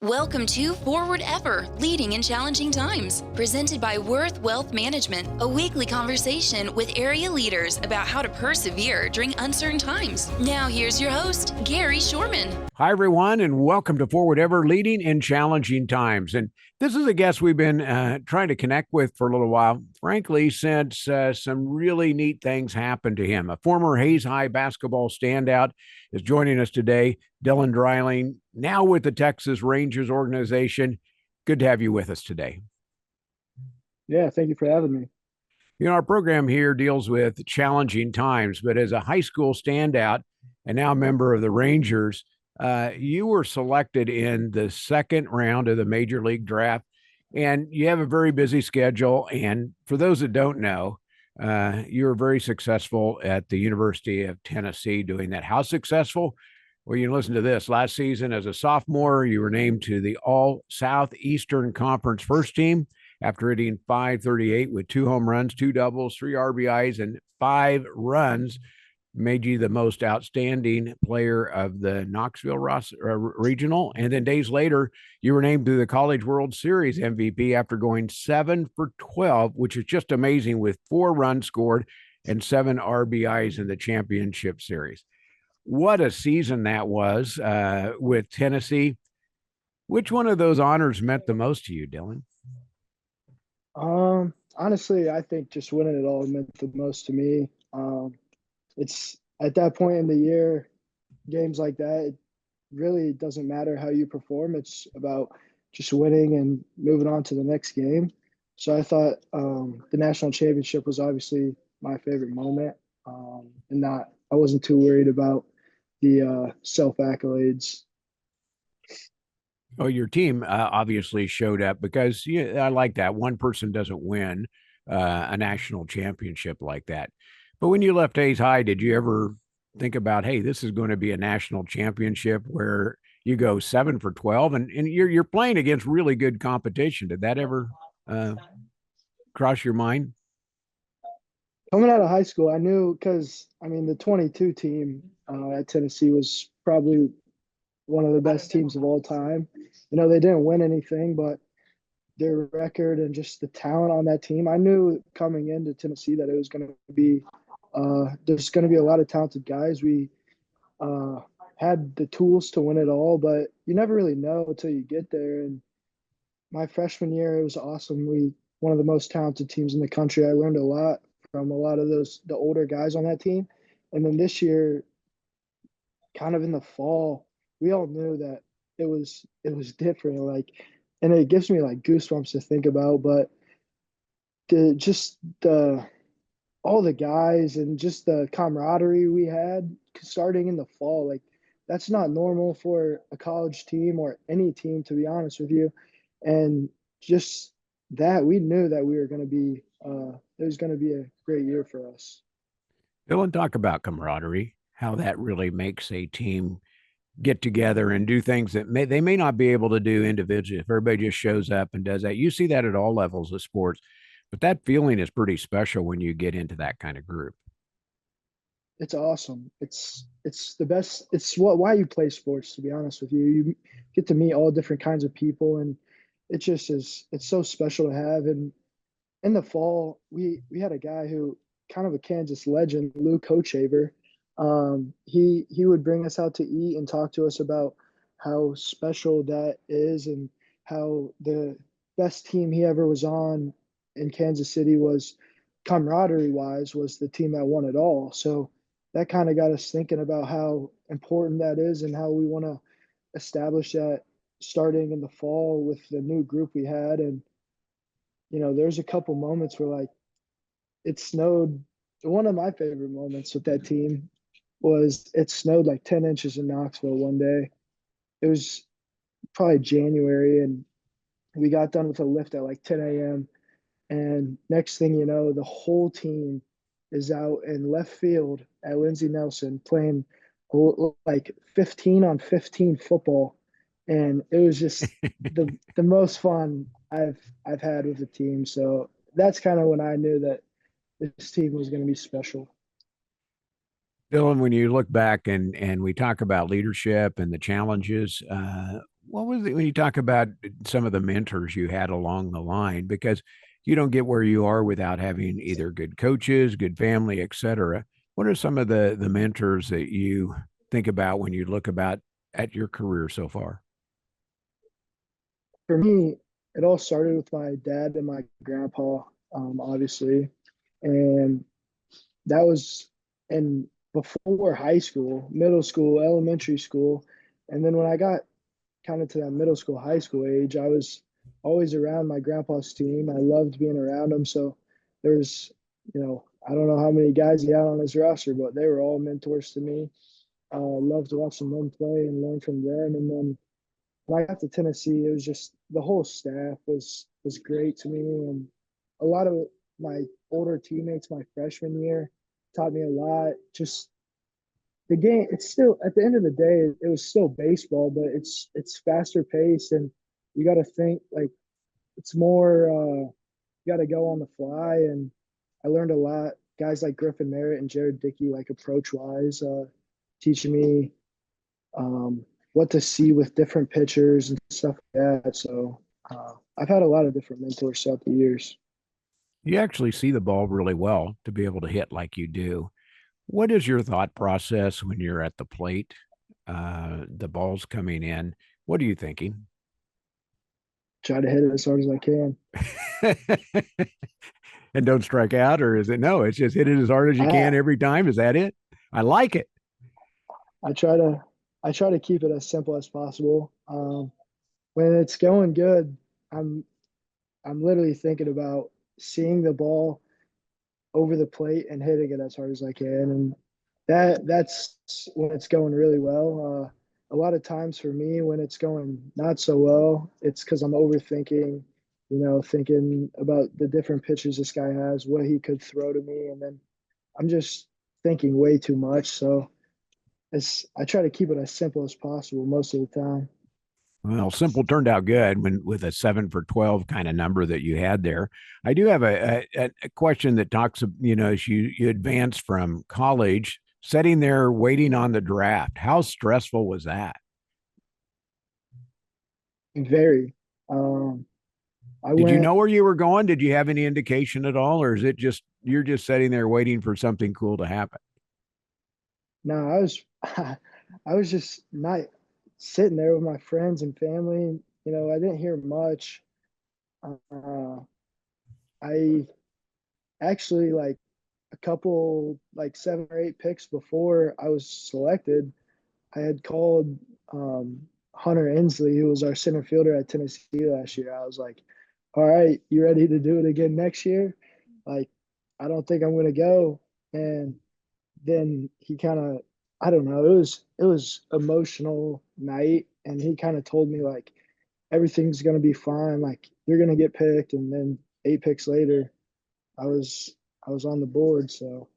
Welcome to Forward Ever, Leading in Challenging Times, presented by Worth Wealth Management, a weekly conversation with area leaders about how to persevere during uncertain times. Now here's your host, Gary Shorman. Hi, everyone, and welcome to Forward Ever, Leading in Challenging Times. And this is a guest we've been trying to connect with for a little while, frankly, since some really neat things happened to him. A former Hayes High basketball standout is joining us today, Dylan Dreiling, now with the Texas Rangers organization. Good to have you with us today. Yeah, thank you for having me. You know, our program here deals with challenging times, but as a high school standout and now a member of the Rangers, you were selected in the second round of the Major League Draft, and you have a very busy schedule. And for those that don't know, you were very successful at the University of Tennessee doing that. How successful? Well, you listen to this. Last season, as a sophomore, you were named to the All-Southeastern Conference first team after hitting .538 with 2 home runs, 2 doubles, 3 RBIs, and 5 runs. Made you the most outstanding player of the Knoxville Regional. And then days later, you were named to the College World Series MVP after going 7 for 12, which is just amazing, with 4 runs scored and 7 RBIs in the championship series. What a season that was with Tennessee. Which one of those honors meant the most to you, Dylan? Honestly, I think just winning it all meant the most to me. It's at that point in the year, games like that, it really doesn't matter how you perform. It's about just winning and moving on to the next game. So I thought the national championship was obviously my favorite moment, and I wasn't too worried about the self accolades. Oh, your team obviously showed up because I like that. One person doesn't win a national championship like that. But when you left Hayes High, did you ever think about, hey, this is going to be a national championship where you go 7 for 12 and you're playing against really good competition? Did that ever cross your mind? Coming out of high school, I knew because, the 22 team at Tennessee was probably one of the best teams of all time. They didn't win anything, but their record and just the talent on that team, I knew coming into Tennessee that it was going to be there's going to be a lot of talented guys. We had the tools to win it all, but you never really know until you get there. And my freshman year, it was awesome. One of the most talented teams in the country. I learned a lot from a lot of the older guys on that team. And then this year, kind of in the fall, we all knew that it was different. And it gives me goosebumps to think about. But all the guys and just the camaraderie we had starting in the fall, that's not normal for a college team or any team, to be honest with you. And just that, we knew that we were going to be it was going to be a great year for us. Dylan, talk about camaraderie, how that really makes a team get together and do things that they may not be able to do individually if everybody just shows up and does that. You see that at all levels of sports. But that feeling is pretty special when you get into that kind of group. It's awesome. It's the best. It's why you play sports, to be honest with you. You get to meet all different kinds of people, and it just is. It's so special to have. And in the fall, we had a guy who kind of a Kansas legend, Lou Kochaver. He would bring us out to eat and talk to us about how special that is and how the best team he ever was on in Kansas City was, camaraderie wise, was the team that won it all. So that kind of got us thinking about how important that is and how we want to establish that starting in the fall with the new group we had. And there's a couple moments where it snowed. One of my favorite moments with that team was it snowed 10 inches in Knoxville one day. It was probably January, and we got done with a lift at 10 a.m. And next thing you know, the whole team is out in left field at Lindsey Nelson playing 15 on 15 football. And it was just the most fun I've had with the team. So that's kind of when I knew that this team was going to be special. Dylan, when you look back and we talk about leadership and the challenges, what was it when you talk about some of the mentors you had along the line? Because you don't get where you are without having either good coaches, good family, et cetera. What are some of the mentors that you think about when you look about at your career so far? For me, it all started with my dad and my grandpa, obviously, and that was in before high school, middle school, elementary school, and then when I got kind of to that middle school, high school age, I was always around my grandpa's team. I loved being around him. So there's, I don't know how many guys he had on his roster, but they were all mentors to me. Loved watching them play and learn from them. And then when I got to Tennessee, it was just the whole staff was great to me, and a lot of my older teammates my freshman year taught me a lot. Just the game, it's still at the end of the day, it was still baseball, but it's faster paced, and you got to think like it's more. You got to go on the fly, and I learned a lot. Guys like Griffin Merritt and Jared Dickey, like approach wise, teaching me what to see with different pitchers and stuff like that. So I've had a lot of different mentors throughout the years. You actually see the ball really well to be able to hit like you do. What is your thought process when you're at the plate? The ball's coming in. What are you thinking? Try to hit it as hard as I can. And don't strike out, or is it no? It's just hit it as hard as you can I every time. Is that it? I like it. I try to keep it as simple as possible. When it's going good, I'm literally thinking about seeing the ball over the plate and hitting it as hard as I can, and that's when it's going really well. A lot of times for me, when it's going not so well, it's because I'm overthinking, thinking about the different pitches this guy has, what he could throw to me, and then I'm just thinking way too much. So I try to keep it as simple as possible most of the time. Well, simple turned out good when with a 7 for 12 kind of number that you had there. I do have a question that talks, as you advance from college, sitting there waiting on the draft. How stressful was that? Very. Um, I Did you went know where you were going? Did you have any indication at all, or is it just you're just sitting there waiting for something cool to happen? No, I was I was just not sitting there with my friends and family. I didn't hear much. Uh, I actually like a couple like 7 or 8 picks before I was selected. I had called Hunter Inslee, who was our center fielder at Tennessee last year. I was like, "All right, you ready to do it again next year?" Like, I don't think I'm gonna go. And then he kind of, I don't know, it was emotional night, and he kind of told me like everything's gonna be fine, like you're gonna get picked, and then 8 picks later, I was I was on the board, so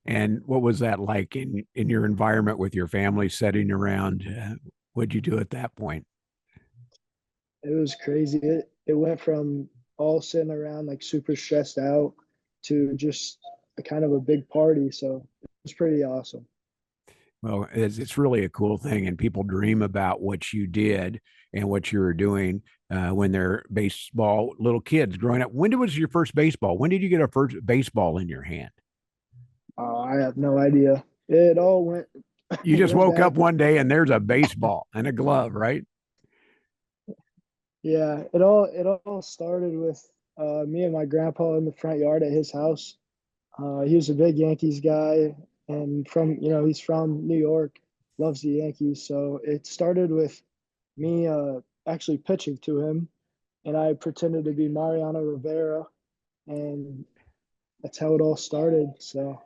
And what was that like in your environment with your family sitting around? What'd you do at that point? it was crazy. It went from all sitting around like super stressed out to just a kind of a big party, so it was pretty awesome. Well, it's really a cool thing, and people dream about what you did and what you were doing when they're baseball little kids growing up. When was your first baseball? When did you get a first baseball in your hand? I have no idea. It all went You just went woke back. up one day and there's a baseball and a glove, right? Yeah, it all started with me and my grandpa in the front yard at his house. He was a big Yankees guy, and he's from New York, loves the Yankees. So it started with me actually pitching to him, and I pretended to be Mariano Rivera, and that's how it all started. So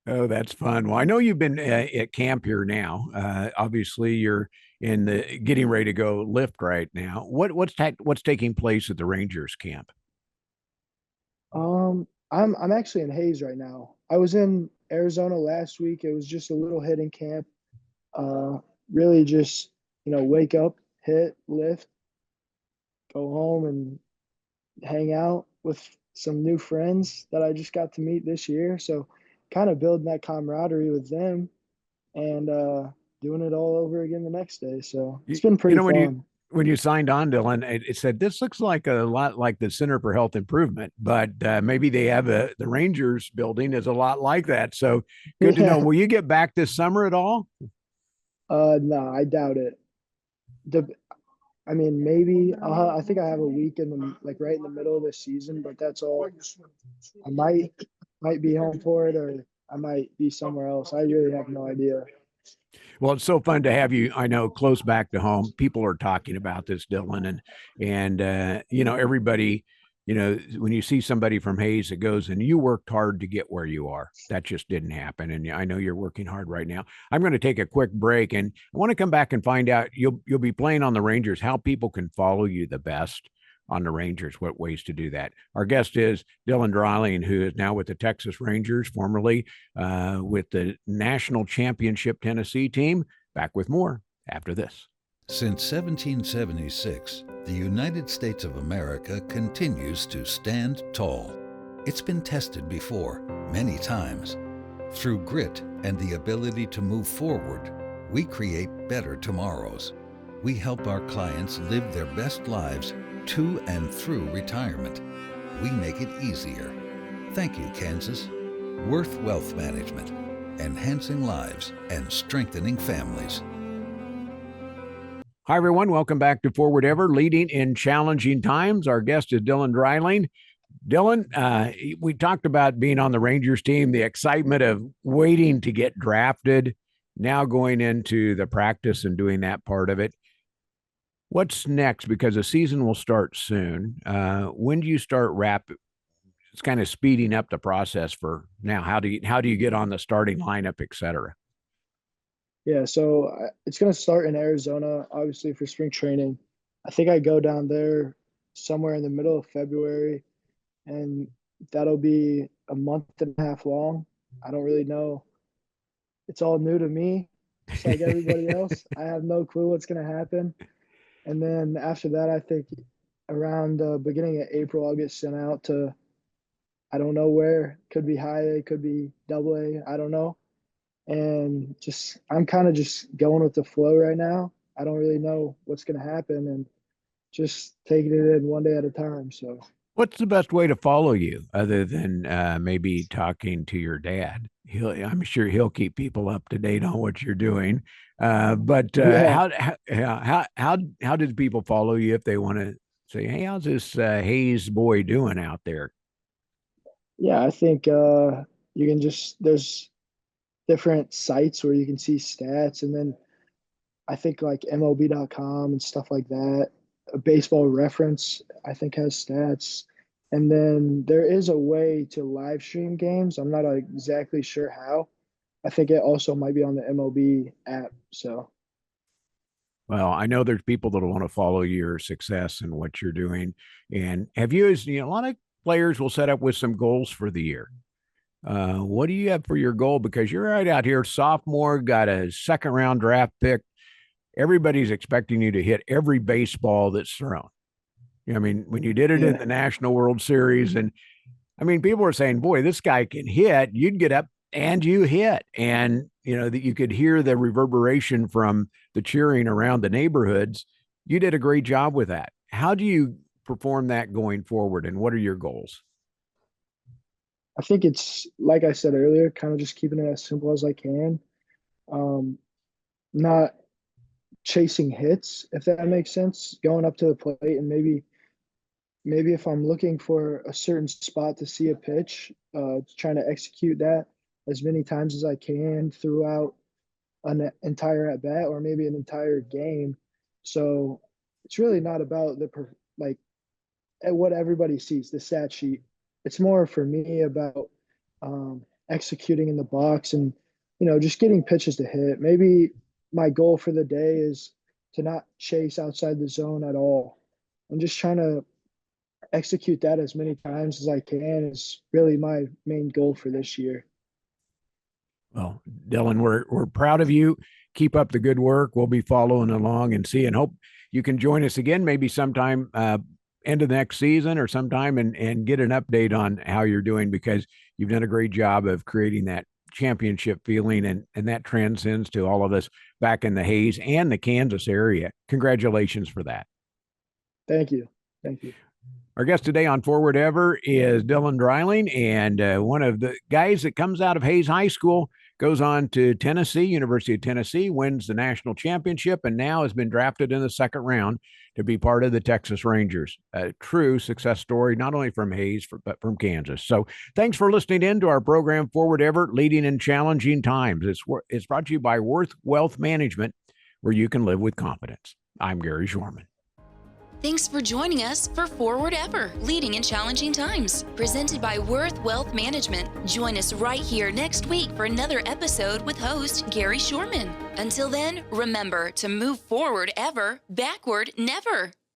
Oh, that's fun. Well, I know you've been at camp here now. Obviously, you're in the getting ready to go lift right now. What's taking place at the Rangers camp? I'm actually in Hayes right now. I was in Arizona last week. It was just a little hitting camp. Uh, really just wake up, hit, lift, go home, and hang out with some new friends that I just got to meet this year. So kind of building that camaraderie with them. And doing it all over again the next day. So it's You, been you pretty know, fun. when you signed on, Dylan, it said this looks like a lot like the Center for Health Improvement, but maybe they have the Rangers building is a lot like that. So good to know. Yeah. Will you get back this summer at all? No, I doubt it. The, I mean, maybe I think I have a week in the like right in the middle of the season, but that's all. I might be home for it, or I might be somewhere else. I really have no idea. Well, it's so fun to have you. I know close back to home. People are talking about this, Dylan, and you know everybody. You know when you see somebody from Hayes that goes and you worked hard to get where you are, that just didn't happen. And I know you're working hard right now. I'm going to take a quick break, and I want to come back and find out you'll be playing on the Rangers. How people can follow you the best on the Rangers, what ways to do that. Our guest is Dylan Dreiling, who is now with the Texas Rangers, formerly with the national championship Tennessee team. Back with more after this. Since 1776, the United States of America continues to stand tall. It's been tested before, many times. Through grit and the ability to move forward, we create better tomorrows. We help our clients live their best lives to and through retirement. We make it easier. Thank you, Kansas. Worth Wealth Management, enhancing lives and strengthening families. Hi, everyone. Welcome back to Forward Ever, leading in challenging times. Our guest is Dylan Dreiling. Dylan, we talked about being on the Rangers team, the excitement of waiting to get drafted, now going into the practice and doing that part of it. What's next? Because the season will start soon. When do you start It's kind of speeding up the process for now. How do you get on the starting lineup, et cetera? Yeah, so it's going to start in Arizona, obviously for spring training. I think I go down there somewhere in the middle of February, and that'll be a month and a half long. I don't really know. It's all new to me, just like everybody else. I have no clue what's going to happen. And then after that, I think around the beginning of April, I'll get sent out to, I don't know where. Could be high A, could be double A. I don't know. And I'm kind of just going with the flow right now. I don't really know what's going to happen and just taking it in one day at a time. So what's the best way to follow you other than maybe talking to your dad? I'm sure he'll keep people up to date on what you're doing. But yeah, how did people follow you if they want to say, hey, how's this Hayes boy doing out there? yeah, I think you can there's different sites where you can see stats. And then I think like MLB.com and stuff like that. A Baseball Reference, I think, has stats. And then there is a way to live stream games. I'm not exactly sure how. I think it also might be on the MLB app. So, Well, I know there's people that want to follow your success and what you're doing. And have you, as you know, a lot of players will set up with some goals for the year. What do you have for your goal? Because you're right out here, sophomore, got a second round draft pick. Everybody's expecting you to hit every baseball that's thrown. I mean, when you did it in yeah. the National World Series, and I mean, people are saying, boy, this guy can hit. You'd get up and you hit. And, you know, that you could hear the reverberation from the cheering around the neighborhoods. You did a great job with that. How do you perform that going forward? And what are your goals? I think it's, like I said earlier, kind of just keeping it as simple as I can. Um, Not chasing hits, if that makes sense, going up to the plate and maybe if I'm looking for a certain spot to see a pitch, trying to execute that as many times as I can throughout an entire at bat or maybe an entire game. So it's really not about like at what everybody sees, the stat sheet. It's more for me about executing in the box and just getting pitches to hit. Maybe my goal for the day is to not chase outside the zone at all. I'm just trying to execute that as many times as I can is really my main goal for this year. Well, Dylan, we're proud of you. Keep up the good work. We'll be following along and see and hope you can join us again, maybe sometime end of the next season or sometime and get an update on how you're doing because you've done a great job of creating championship feeling, and that transcends to all of us back in the Hays and the Kansas area. Congratulations for that. Thank you. Thank you. Our guest today on Forward Ever is Dylan Dreiling, and one of the guys that comes out of Hays High School, goes on to Tennessee, University of Tennessee, wins the national championship, and now has been drafted in the second round to be part of the Texas Rangers. A true success story, not only from Hays, but from Kansas. So thanks for listening in to our program, Forward Ever, Leading in Challenging Times. It's brought to you by Worth Wealth Management, where you can live with confidence. I'm Gary Shorman. Thanks for joining us for Forward Ever, Leading in Challenging Times, presented by Worth Wealth Management. Join us right here next week for another episode with host Gary Shorman. Until then, remember to move forward ever, backward never.